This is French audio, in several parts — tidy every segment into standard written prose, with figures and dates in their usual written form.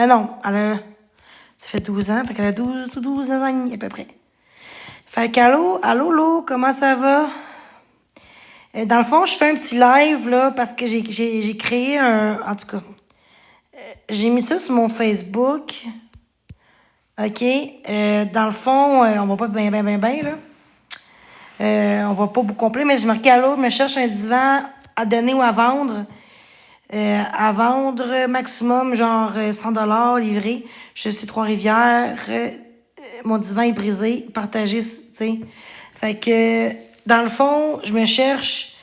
Non, ça fait 12 ans, fait qu'elle a 12 ans et demi à peu près. Fait qu'allô, allô, comment ça va? Dans le fond, je fais un petit live, là, parce que j'ai créé en tout cas, j'ai mis ça sur mon Facebook. OK? Dans le fond, on va pas bien, là. On va pas beaucoup complet, mais j'ai marqué allô, je me cherche un divan à donner ou à vendre. À vendre maximum, genre 100 $ livré. Je suis Trois-Rivières. Mon divan est brisé. Partagé, tu sais. Fait que, dans le fond, je me cherche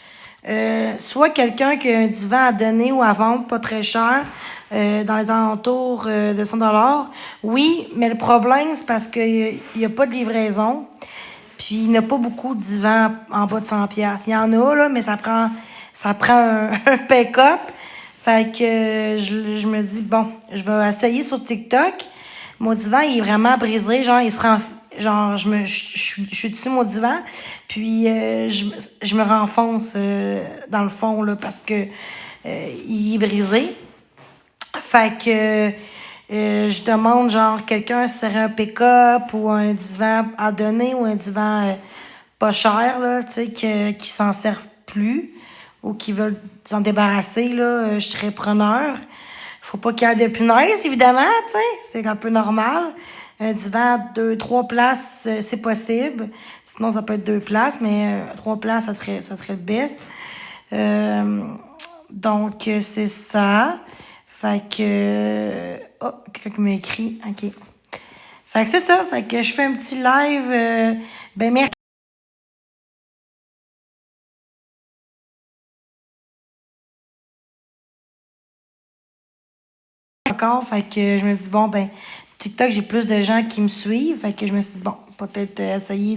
soit quelqu'un qui a un divan à donner ou à vendre, pas très cher, dans les alentours de 100 $. Oui, mais le problème, c'est parce qu'il n'y a pas de livraison. Puis il n'y a pas beaucoup de divans en bas de 100$. Il y en a, là, mais ça prend un pick-up. Fait que je me dis, bon, je vais essayer sur TikTok. Mon divan, il est vraiment brisé. Genre, il se rend, genre, je suis dessus mon divan. Puis, je me renfonce dans le fond, là, parce que il est brisé. Fait que je demande, genre, quelqu'un si serait un pick-up ou un divan à donner ou un divan pas cher, là, tu sais, qui s'en servent plus ou qui veulent s'en débarrasser, là, je serais preneur. Faut pas qu'il y ait de punaises, évidemment, tu sais, c'est un peu normal. Un divan, 2, 3 places, c'est possible. Sinon, ça peut être 2 places, mais 3 places, ça serait le best. Donc, c'est ça. Fait que... oh, quelqu'un qui m'a écrit. OK. Fait que c'est ça. Fait que je fais un petit live. Ben, merci encore. Fait que je me suis dit, bon, ben, TikTok, j'ai plus de gens qui me suivent. Fait que je me suis dit, bon, peut-être essayer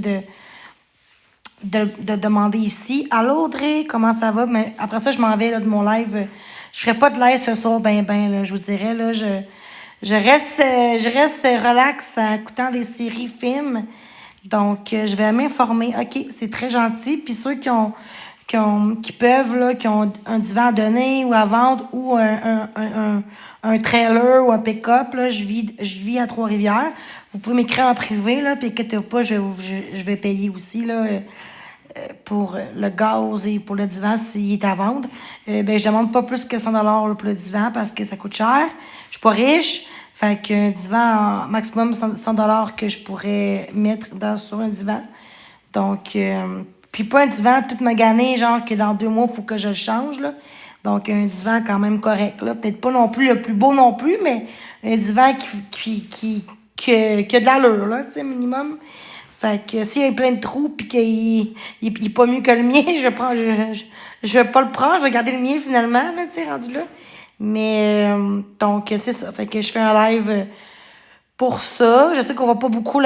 de demander ici. Allô, Audrey, comment ça va? Mais après ça, je m'en vais là, de mon live. Je ferai pas de live ce soir, là, je vous dirais, là, je reste relax en écoutant des séries, films. Donc, je vais m'informer. OK, c'est très gentil. Puis ceux qui peuvent, là, qui ont un divan à donner ou à vendre ou un trailer ou un pick-up, là, je vis à Trois-Rivières. Vous pouvez m'écrire en privé, là, puis inquiétez-vous pas, je vais payer aussi, là, pour le gaz et pour le divan s'il est à vendre. Ben, je demande pas plus que 100 $ là, pour le divan parce que ça coûte cher. Je suis pas riche. Fait qu'un divan, maximum 100 $ que je pourrais mettre sur un divan. Donc, puis pas un divan tout magané, genre que dans 2 mois, il faut que je le change, là. Donc, un divan quand même correct, là. Peut-être pas non plus le plus beau non plus, mais un divan qui a de l'allure, là, tu sais, minimum. Fait que s'il y a plein de trous puis qu'il est pas mieux que le mien, je vais pas le prendre, je vais garder le mien finalement, là, tu sais, rendu là. Mais, donc, c'est ça. Fait que je fais un live pour ça. Je sais qu'on voit pas beaucoup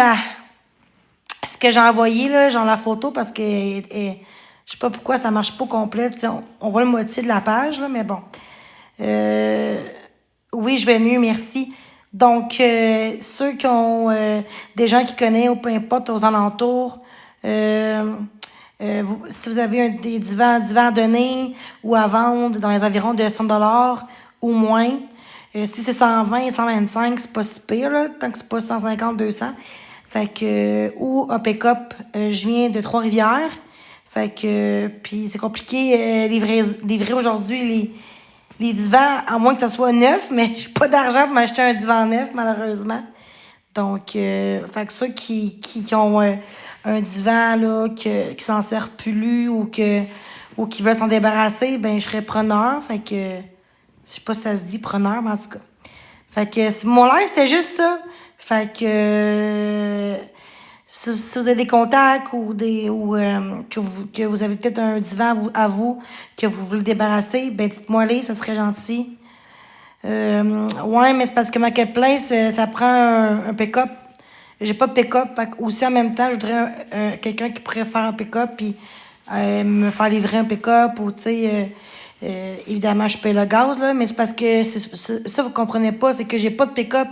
ce que j'ai envoyé, là, genre la photo, parce que je sais pas pourquoi ça marche pas complet. Tu sais, on voit le moitié de la page, là, mais bon. Euh, oui, je vais mieux, merci. Donc, ceux qui ont des gens qui connaissent ou peu importe aux alentours, euh, si vous avez des divans à donner ou à vendre dans les environs de 100 $ ou moins, si c'est 120, 125, c'est pas si pire, là, tant que c'est pas 150, 200. Fait que, ou un pick-up, je viens de Trois-Rivières. Fait que, puis c'est compliqué livrer aujourd'hui les divans, à moins que ça soit neuf, mais j'ai pas d'argent pour m'acheter un divan neuf, malheureusement. Donc, fait que ceux qui ont un divan là, qui s'en sert plus ou qui veulent s'en débarrasser, ben je serais preneur. Fait que, je sais pas si ça se dit preneur, mais en tout cas. Fait que mon live, c'est juste ça. Fait que si vous avez des contacts que vous avez peut-être un divan à vous que vous voulez débarrasser, ben dites-moi-les, ça serait gentil. Ouais, mais c'est parce que Marketplace, ça prend un pick-up. J'ai pas de pick-up. Aussi, en même temps, je voudrais quelqu'un qui pourrait faire un pick-up puis me faire livrer un pick-up ou, tu sais, évidemment, je paye le gaz, là, mais c'est parce que ça, vous comprenez pas, c'est que j'ai pas de pick-up.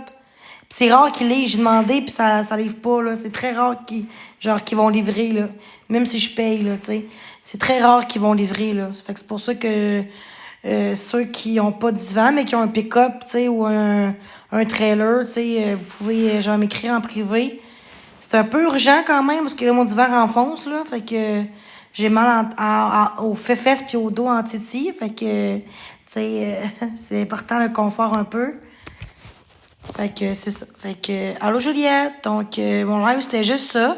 Puis c'est rare qu'ils livrent. J'ai demandé, puis ça livre pas, là. C'est très rare qu'ils vont livrer, là. Même si je paye, là, tu sais. C'est très rare qu'ils vont livrer, là. Fait que c'est pour ça que ceux qui ont pas de divan, mais qui ont un pick-up, tu sais, ou un un trailer, tu sais, vous pouvez genre m'écrire en privé. C'est un peu urgent quand même, parce que là, mon divan enfonce, là. Fait que j'ai mal aux fesses puis au dos en titi. Fait que, tu sais, c'est important le confort un peu. Fait que c'est ça. Fait que, allô Juliette. Donc, mon live, c'était juste ça.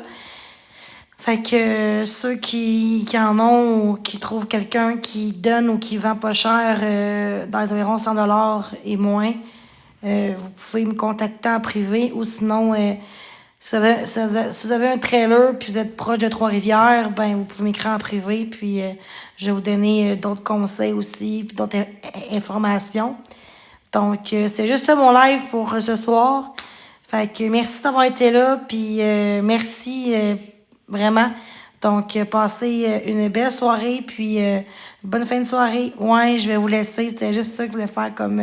Fait que ceux qui en ont ou qui trouvent quelqu'un qui donne ou qui vend pas cher dans les environs 100$ et moins, vous pouvez me contacter en privé ou sinon, si vous avez un trailer puis vous êtes proche de Trois-Rivières, ben vous pouvez m'écrire en privé puis je vais vous donner d'autres conseils aussi puis d'autres informations. Donc, c'est juste ça mon live pour ce soir. Fait que merci d'avoir été là puis merci vraiment. Donc, passez une belle soirée, puis bonne fin de soirée. Ouais, je vais vous laisser. C'était juste ça que je voulais faire comme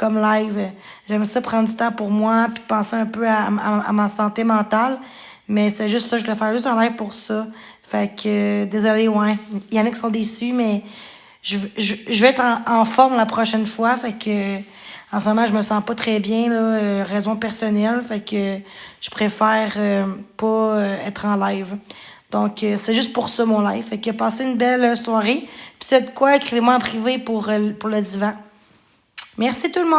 live. J'aime ça prendre du temps pour moi, puis penser un peu à ma santé mentale. Mais c'est juste ça, je voulais faire juste un live pour ça. Fait que, désolé, ouais. Il y en a qui sont déçus, mais je vais être en forme la prochaine fois. Fait que, en ce moment, je me sens pas très bien, là, raison personnelle. Fait que je préfère pas être en live. Donc, c'est juste pour ça mon live. Fait que passez une belle soirée. Puis c'est de quoi, écrivez-moi en privé pour le divan. Merci tout le monde.